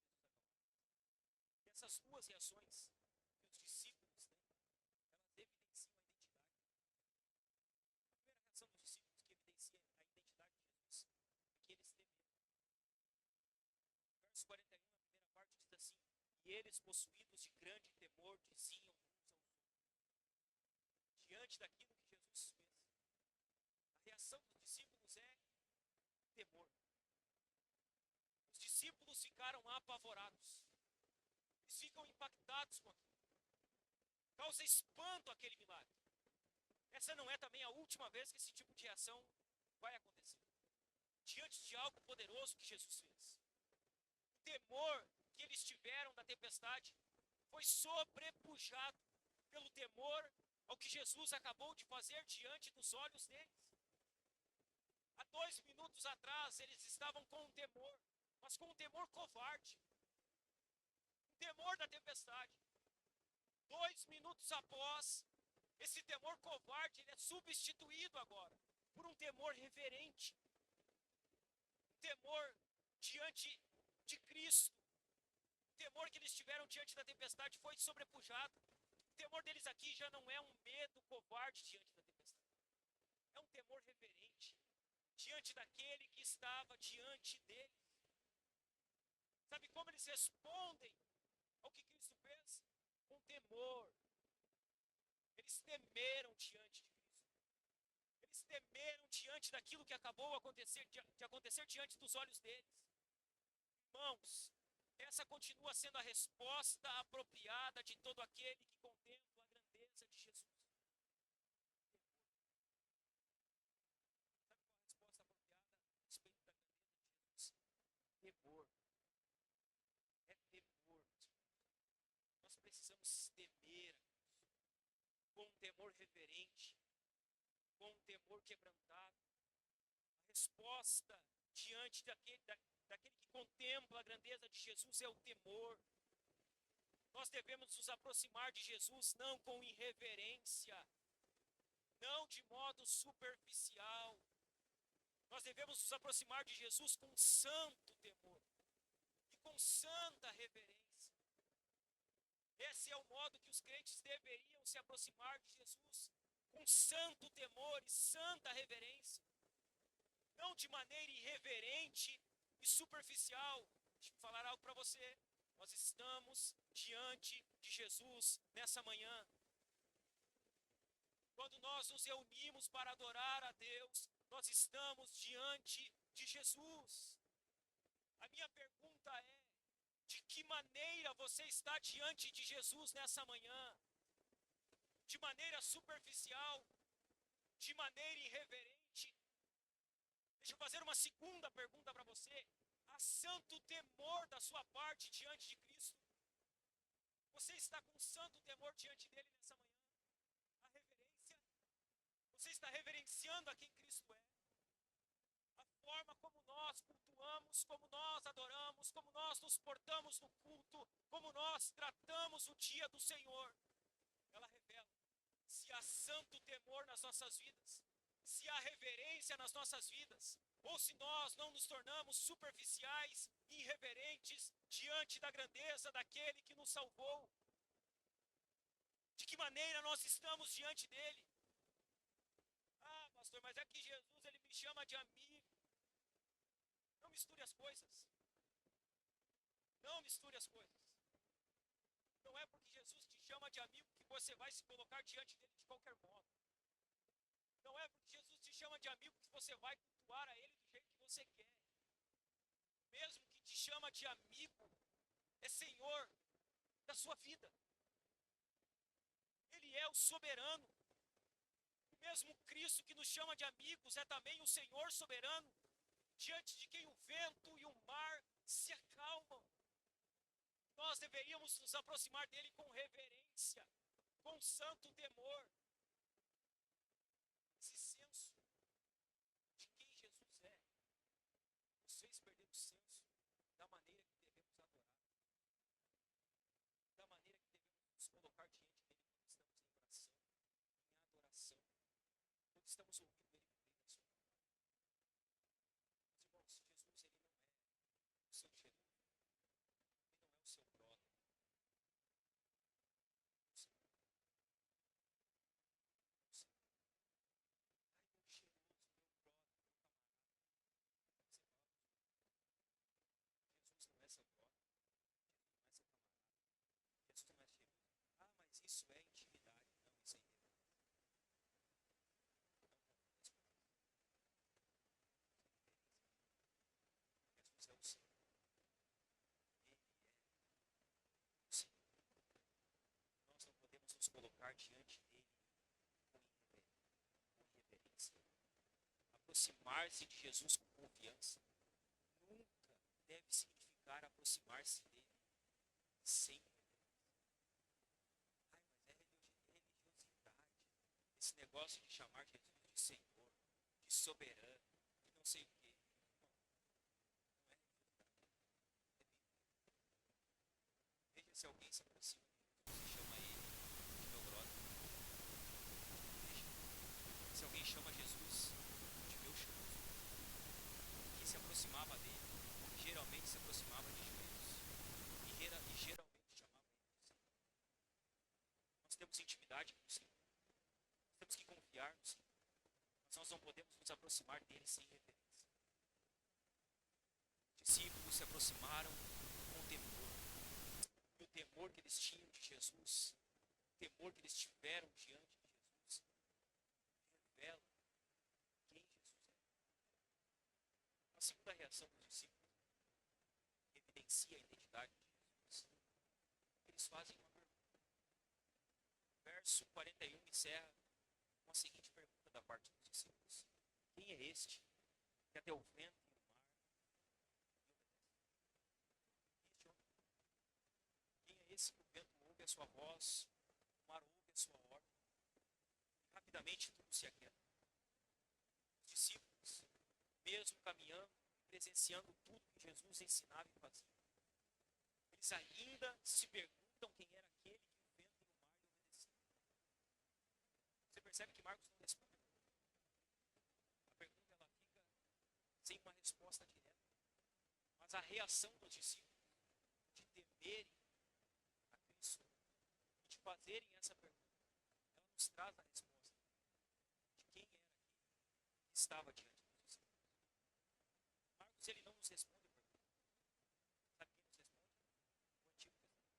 E essas duas reações que os discípulos têm, elas evidenciam a identidade. A primeira reação dos discípulos que evidencia a identidade de Jesus é que eles temeram. Verso 41, na primeira parte, diz assim: e eles, possuídos de grande temor, diziam uns aos outros. Diante daquilo que Jesus fez, a reação dos discípulos é temor. Os discípulos ficaram apavorados. Eles ficam impactados com aquilo. Causa espanto aquele milagre. Essa não é também a última vez que esse tipo de reação vai acontecer. Diante de algo poderoso que Jesus fez. O temor que eles tiveram da tempestade foi sobrepujado pelo temor ao que Jesus acabou de fazer diante dos olhos deles. Há 2 minutos atrás eles estavam com um temor, mas com um temor covarde. Um temor da tempestade. 2 minutos após, esse temor covarde ele é substituído agora por um temor reverente. Um temor diante de Cristo. O temor que eles tiveram diante da tempestade foi sobrepujado. O temor deles aqui já não é um medo covarde diante da tempestade. É um temor reverente diante daquele que estava diante deles. Sabe como eles respondem ao que Cristo fez? Com temor. Eles temeram diante de Cristo. Eles temeram diante daquilo que acabou de acontecer diante dos olhos deles. Irmãos, essa continua sendo a resposta apropriada de todo aquele que contempla a grandeza de Jesus. Sabe qual a resposta apropriada a respeito da grandeza de Jesus? Temor. É temor. Nós precisamos temer com um temor reverente, com um temor quebrantado. A resposta diante daquele que contempla a grandeza de Jesus é o temor. Nós devemos nos aproximar de Jesus não com irreverência, não de modo superficial. Nós devemos nos aproximar de Jesus com santo temor e com santa reverência. Esse é o modo que os crentes deveriam se aproximar de Jesus, com santo temor e santa reverência. Não de maneira irreverente e superficial. Deixa eu falar algo para você. Nós estamos diante de Jesus nessa manhã. Quando nós nos reunimos para adorar a Deus, nós estamos diante de Jesus. A minha pergunta é: de que maneira você está diante de Jesus nessa manhã? De maneira superficial? De maneira irreverente? Deixa eu fazer uma segunda pergunta para você. Há santo temor da sua parte diante de Cristo? Você está com santo temor diante dele nessa manhã? A reverência? Você está reverenciando a quem Cristo é? A forma como nós cultuamos, como nós adoramos, como nós nos portamos no culto, como nós tratamos o dia do Senhor, ela revela se há santo temor nas nossas vidas, se há reverência nas nossas vidas, ou se nós não nos tornamos superficiais e irreverentes diante da grandeza daquele que nos salvou. De que maneira nós estamos diante dele? Ah, pastor, mas é que Jesus, ele me chama de amigo. Não misture as coisas. Não misture as coisas. Não é porque Jesus te chama de amigo que você vai se colocar diante dele de qualquer modo. Não é porque Jesus te chama de amigo que você vai cultuar a ele do jeito que você quer. Mesmo que te chama de amigo, é Senhor da sua vida. Ele é o soberano. O mesmo Cristo que nos chama de amigos é também o Senhor soberano, diante de quem o vento e o mar se acalmam. Nós deveríamos nos aproximar dele com reverência, com santo temor. Esse senso de quem Jesus é nos fez perder o senso da maneira que devemos adorar, da maneira que devemos nos colocar diante dele quando estamos em oração, em adoração, quando estamos ouvindo ele no meio da sua palavra. Meus irmãos, Jesus, ele não é o seu chefe, ele não é o seu brother. Seu brother, Jesus não é seu camarada, Jesus não é cheiroso. Ah, mas isso é intimidade. Não, isso é irreverência. Não confunda as coisas. Jesus é o Senhor. Ele é o Senhor. Nós não podemos nos colocar diante dele com irreverência. Aproximar-se de Jesus com confiança nunca deve significar aproximar-se dele sem reverência. Ai, mas é religiosidade. Esse negócio de chamar Jesus de Senhor, de soberano, de não sei o quê. Não é religiosidade. É Bíblia. Veja se alguém se aproxima de Jesus e chama ele de meu brother. Veja se alguém chama Jesus de meu cheiroso. Quem se aproximava dele geralmente se aproximava de joelhos e geralmente chamava ele de Senhor. Nós temos intimidade com o Senhor. Nós temos que confiar no Senhor. Mas nós não podemos nos aproximar dele sem reverência. Os discípulos se aproximaram com temor. E o temor que eles tinham de Jesus, o temor que eles tiveram diante de Jesus, revela quem Jesus é. A segunda reação dos discípulos evidencia a identidade de Jesus. Eles fazem uma pergunta. Verso 41 encerra com a seguinte pergunta da parte dos discípulos: quem é este que até o vento e o mar lhe obedecem? Este homem. Quem é esse que o vento ouve a sua voz, o mar ouve a sua ordem, e rapidamente tudo se aquieta? Os discípulos, mesmo caminhando, presenciando tudo que Jesus ensinava e fazia, eles ainda se perguntam quem era aquele que o vento e o mar lhe obedeciam. Você percebe que Marcos não responde? A pergunta ela fica sem uma resposta direta. Mas a reação dos discípulos de temerem a Cristo e de fazerem essa pergunta, ela nos traz a resposta de quem era aquele que estava diante dos discípulos. Marcos ele não nos responde a pergunta. Sabe quem nos responde? O Antigo Testamento.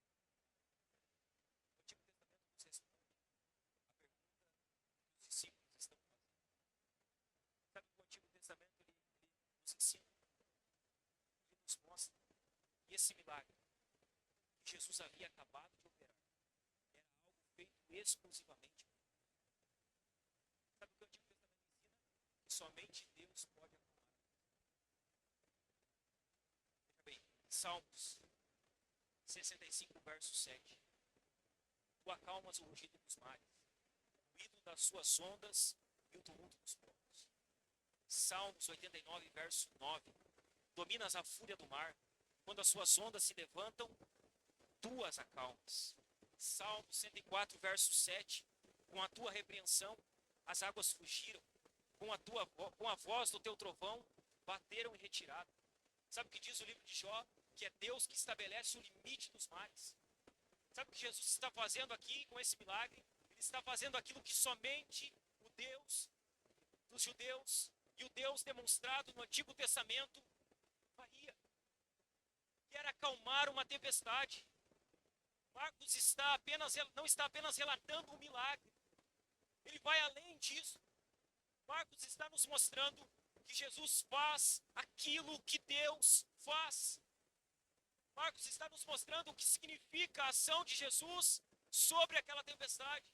O Antigo Testamento nos responde a pergunta que os discípulos estão fazendo. Sabe que o Antigo Testamento ele nos ensina, ele nos mostra que esse milagre que Jesus havia acabado de operar era algo feito exclusivamente por Deus. Sabe o que o Antigo Testamento ensina? Que somente Deus pode acalmar. Veja bem, Salmos 65, verso 7. Tu acalmas o rugido dos mares, o ruído das suas ondas e o tumulto dos povos. Salmos 89, verso 9. Dominas a fúria do mar, quando as suas ondas se levantam, tu as acalmas. Salmo 104, verso 7. Com a tua repreensão, as águas fugiram. Com a voz do teu trovão, bateram em retirada. Sabe o que diz o livro de Jó? Que é Deus que estabelece o limite dos mares. Sabe o que Jesus está fazendo aqui com esse milagre? Ele está fazendo aquilo que somente o Deus dos judeus e o Deus demonstrado no Antigo Testamento faria. Que era acalmar uma tempestade. Marcos não está apenas relatando um milagre. Ele vai além disso. Marcos está nos mostrando que Jesus faz aquilo que Deus faz. Marcos está nos mostrando o que significa a ação de Jesus sobre aquela tempestade.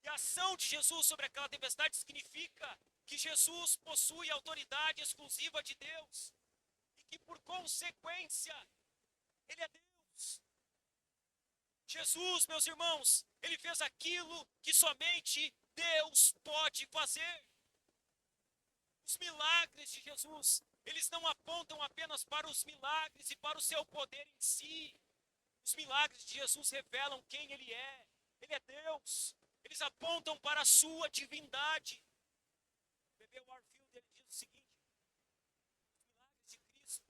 E a ação de Jesus sobre aquela tempestade significa que Jesus possui autoridade exclusiva de Deus. E que por consequência, Ele é Deus. Jesus, meus irmãos, Ele fez aquilo que somente Deus pode fazer. Os milagres de Jesus, eles não apontam apenas para os milagres e para o seu poder em si. Os milagres de Jesus revelam quem Ele é. Ele é Deus. Eles apontam para a sua divindade. O bebê Warfield ele diz o seguinte: os milagres de Cristo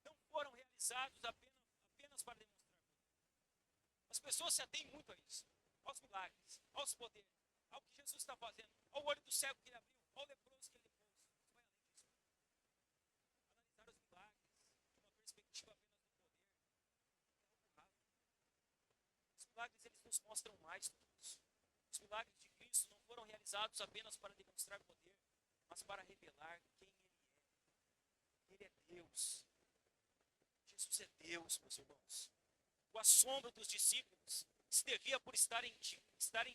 não foram realizados apenas para demonstrar poder. As pessoas se atêm muito a isso, aos milagres, aos poderes, ao que Jesus está fazendo, ao olho do cego que Ele abriu, ao leproso que Ele pôs. Mas vai além disso. Analisar os milagres de uma perspectiva apenas do poder é algo raro. Os milagres eles nos mostram mais do que isso. Os milagres de Cristo não foram realizados apenas para demonstrar poder, mas para revelar quem Ele é. Ele é Deus. Jesus é Deus, meus irmãos. O assombro dos discípulos se devia por estarem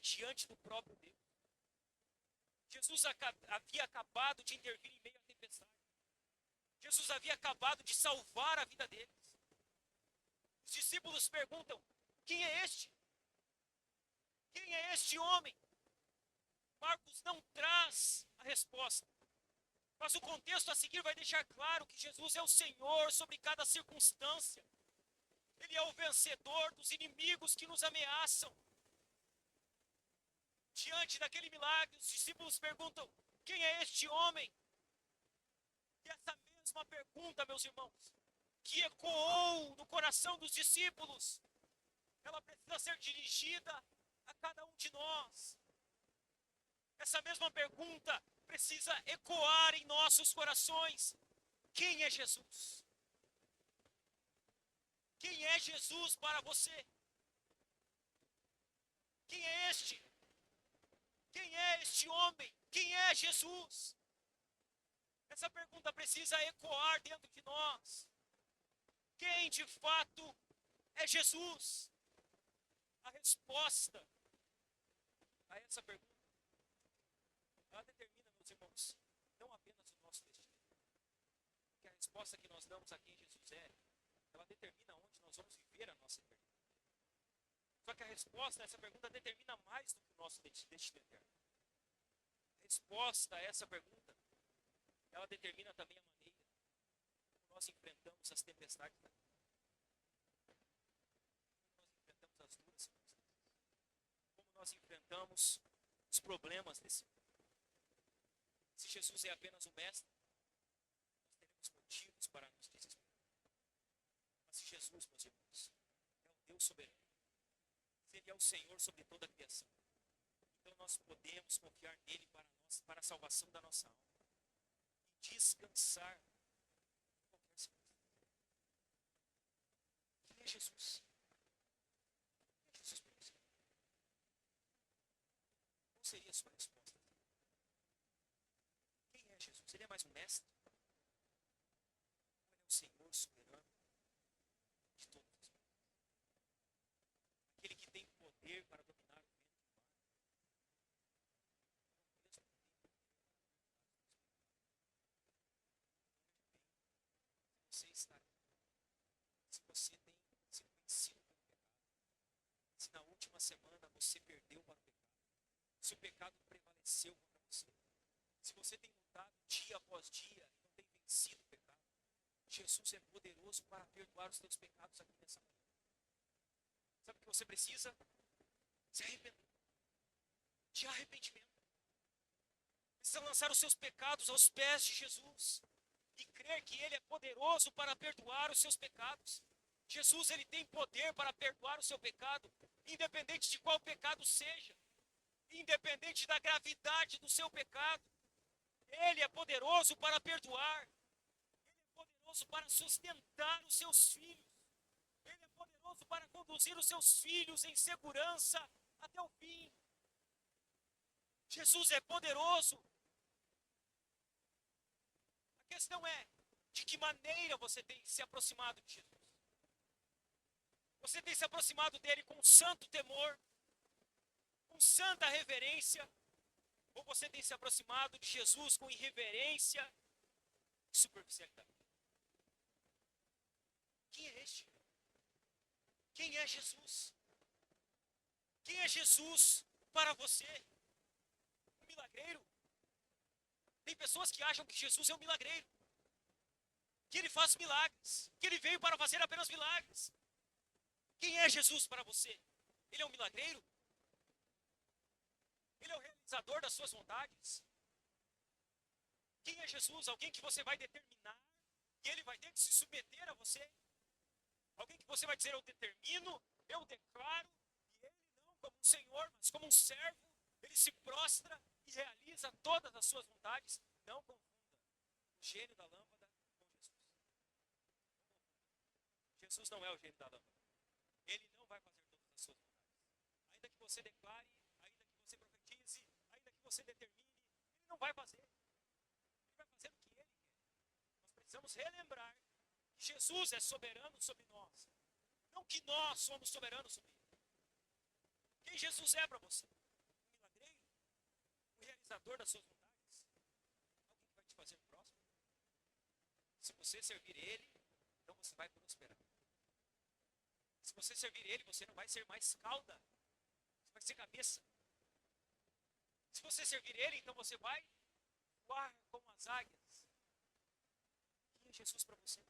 diante do próprio Deus. Jesus havia acabado de intervir em meio à tempestade. Jesus havia acabado de salvar a vida deles. Os discípulos perguntam: quem é este? Quem é este homem? Marcos não traz a resposta. Mas o contexto a seguir vai deixar claro que Jesus é o Senhor sobre cada circunstância. Ele é o vencedor dos inimigos que nos ameaçam. Diante daquele milagre, os discípulos perguntam: quem é este homem? E essa mesma pergunta, meus irmãos, que ecoou no coração dos discípulos, ela precisa ser dirigida a cada um de nós. Essa mesma pergunta precisa ecoar em nossos corações. Quem é Jesus? Quem é Jesus para você? Quem é este? Quem é este homem? Quem é Jesus? Essa pergunta precisa ecoar dentro de nós. Quem de fato é Jesus? A resposta a essa pergunta, ela determina, meus irmãos, não apenas o nosso destino. Porque a resposta que nós damos a quem Jesus é, ela determina onde nós vamos viver a nossa eternidade. Só que a resposta a essa pergunta determina mais do que o nosso destino eterno. A resposta a essa pergunta, ela determina também a maneira como nós enfrentamos as tempestades da vida. as duras circunstâncias. Como nós enfrentamos os problemas desse mundo. Se Jesus é apenas o mestre, nós teremos motivos para nos desesperar. Mas se Jesus, meus irmãos, é o Deus soberano, se Ele é o Senhor sobre toda a criação, então nós podemos confiar nele para a salvação da nossa alma e descansar em qualquer circunstância. Quem é Jesus? Quem é Jesus para você? Qual seria a sua resposta? Quem é Jesus? Ele é mais um mestre? Ou ele é o Senhor soberano de todas as coisas? Aquele que tem poder para dominar o vento e o mar? Você está aqui, se você tem sido vencido pelo pecado, se na última semana você perdeu para o pecado, se o pecado prevaleceu contra você, se você tem lutado dia após dia e não tem vencido o pecado, Jesus é poderoso para perdoar os teus pecados aqui nessa manhã. Sabe o que você precisa? Se arrepender. De arrependimento. Precisa lançar os seus pecados aos pés de Jesus e crer que Ele é poderoso para perdoar os seus pecados. Jesus, Ele tem poder para perdoar o seu pecado, independente de qual pecado seja, independente da gravidade do seu pecado. Ele é poderoso para perdoar. Ele é poderoso para sustentar os seus filhos. Ele é poderoso para conduzir os seus filhos em segurança até o fim. Jesus é poderoso. A questão é, de que maneira você tem se aproximado de Jesus? Você tem se aproximado dele com santo temor, com santa reverência, ou você tem se aproximado de Jesus com irreverência e superficialidade? Quem é este? Quem é Jesus? Quem é Jesus para você? Um milagreiro? Tem pessoas que acham que Jesus é um milagreiro, que ele faz milagres, que ele veio para fazer apenas milagres. Quem é Jesus para você? Ele é um milagreiro? Ele é o realizador das suas vontades? Quem é Jesus? Alguém que você vai determinar e ele vai ter que se submeter a você? Alguém que você vai dizer, eu determino, eu declaro, e ele não como um senhor, mas como um servo, ele se prostra e realiza todas as suas vontades. Não confunda o gênio da lâmpada com Jesus. Jesus não é o gênio da lâmpada. Ele não vai fazer todas as suas vontades. Ainda que você declare, ainda que você profetize, ainda que você determine, ele não vai fazer. Ele vai fazer o que ele quer. Nós precisamos relembrar que Jesus é soberano sobre nós. Não que nós somos soberanos sobre ele. Quem Jesus é para você? Um milagreiro? Um realizador das suas vontades? Alguém que vai te fazer próspero? Se você servir ele, então você vai prosperar. Se você servir ele, você não vai ser mais cauda. Você vai ser cabeça. Se você servir ele, então você vai voar como as águias. Quem é Jesus para você?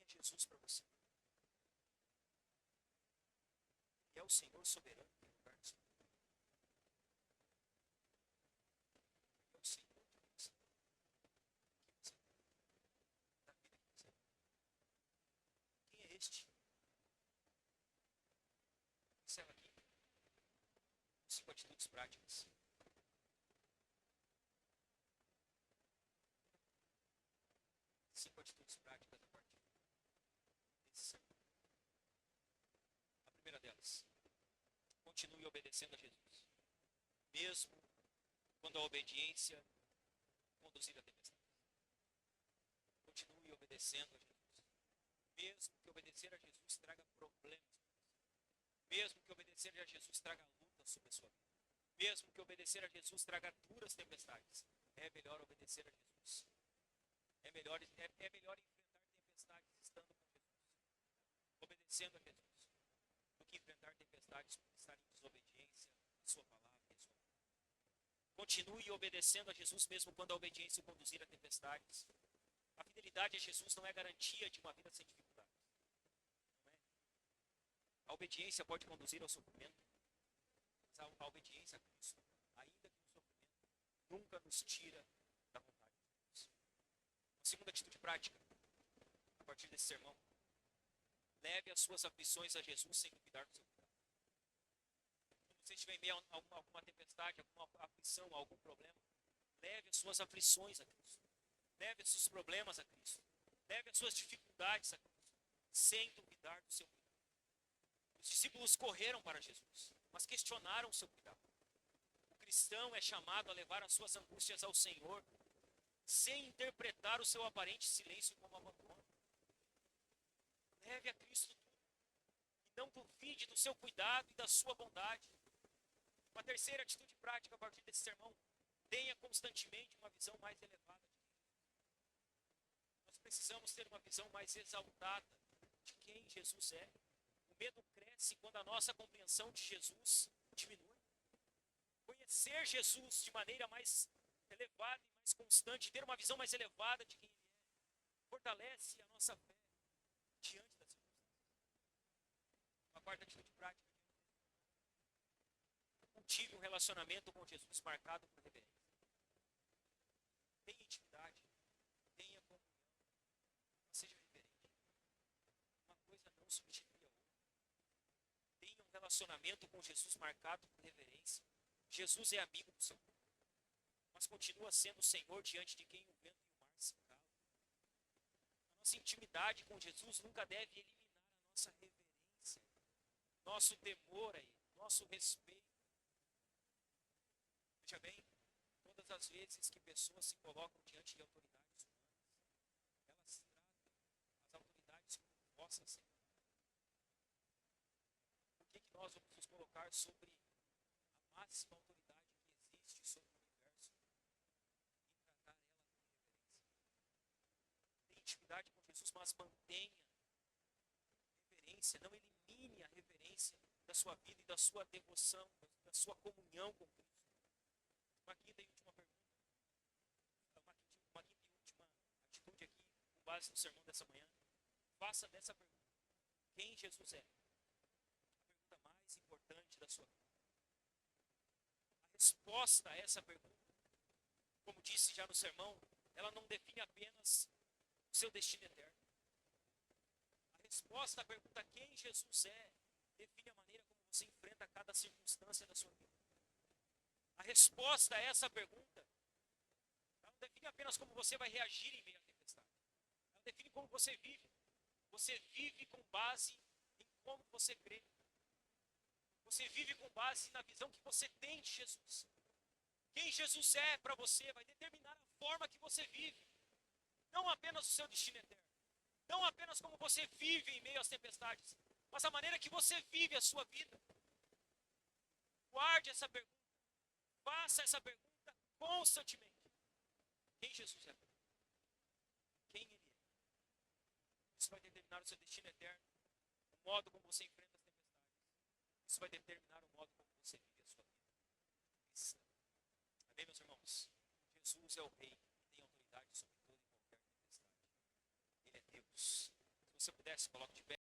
Jesus para você. Ele é o Senhor soberano que governa sobre tudo. Ele é o Senhor de você. Que você tem. Da vida que você tem. Quem é este? Encerra aqui. 5 atitudes práticas. 5 atitudes práticas a partir desse sermão. A primeira delas, continue obedecendo a Jesus, mesmo quando a obediência conduzir a tempestade. Continue obedecendo a Jesus, mesmo que obedecer a Jesus traga problemas para você, mesmo que obedecer a Jesus traga lutas sobre a sua vida, mesmo que obedecer a Jesus traga duras tempestades, é melhor obedecer a Jesus. É melhor enfrentar tempestades estando com Jesus, obedecendo a Jesus, do que enfrentar tempestades por estar em desobediência à sua palavra e à sua vontade. Continue obedecendo a Jesus mesmo quando a obediência o conduzir a tempestades. A fidelidade a Jesus não é garantia de uma vida sem dificuldades. Não é. A obediência pode conduzir ao sofrimento, mas a obediência a Cristo, ainda que no sofrimento, nunca nos tira da vontade de Deus. Uma segunda atitude prática, a partir desse sermão: leve as suas aflições a Jesus sem duvidar do seu cuidado. Quando você estiver em meio a alguma tempestade, alguma aflição, algum problema, leve as suas aflições a Cristo. Leve os seus problemas a Cristo. Leve as suas dificuldades a Cristo, sem duvidar do seu cuidado. Os discípulos correram para Jesus, mas questionaram o seu cuidado. O cristão é chamado a levar as suas angústias ao Senhor, sem interpretar o seu aparente silêncio como abandono. Leve a Cristo tudo, e não duvide do seu cuidado e da sua bondade. Uma terceira atitude prática a partir desse sermão: tenha constantemente uma visão mais elevada de quem nós precisamos ter uma visão mais exaltada de quem Jesus é. O medo cresce quando a nossa compreensão de Jesus diminui. Conhecer Jesus de maneira mais elevada e mais constante, ter uma visão mais elevada de quem Ele é, fortalece a nossa fé diante das circunstâncias. Uma quarta atitude prática: cultive um relacionamento com Jesus marcado por reverência. Tenha intimidade, tenha comunhão, mas seja reverente. Uma coisa não substitui a outra. Tenha um relacionamento com Jesus marcado por reverência. Jesus é amigo do seu povo, mas continua sendo o Senhor diante de quem o vento e o mar se calam. A nossa intimidade com Jesus nunca deve eliminar a nossa reverência, nosso temor a Ele, nosso respeito. Veja bem, todas as vezes que pessoas se colocam diante de autoridades humanas, elas tratam as autoridades como vossa senhoria. Por que nós vamos nos colocar sobre a máxima autoridade que existe sobre o universo e tratar ela com reverência? Tenha intimidade com Jesus, mas mantenha reverência, não elimine a reverência da sua vida e da sua devoção, da sua comunhão com Cristo. Uma quinta e última pergunta, uma quinta e última atitude aqui, com base no sermão dessa manhã: faça dessa pergunta quem Jesus é a pergunta mais importante da sua vida. A resposta a essa pergunta, como disse já no sermão, ela não define apenas o seu destino eterno. A resposta à pergunta quem Jesus é define a maneira como você enfrenta cada circunstância da sua vida. A resposta a essa pergunta, ela não define apenas como você vai reagir em meio à tempestade. Ela define como você vive. Você vive com base em como você crê. Você vive com base na visão que você tem de Jesus. Quem Jesus é para você vai determinar a forma que você vive. Não apenas o seu destino eterno. Não apenas como você vive em meio às tempestades, mas a maneira que você vive a sua vida. Guarde essa pergunta. Faça essa pergunta constantemente. Quem Jesus é? Quem Ele é? Isso vai determinar o seu destino eterno, o modo como você enfrenta as tempestades. Isso vai determinar o modo como você vive a sua vida cristã. Amém, meus irmãos? Jesus é o Rei e tem autoridade sobre toda e qualquer tempestade. Ele é Deus. Se você pudesse, coloque de pé.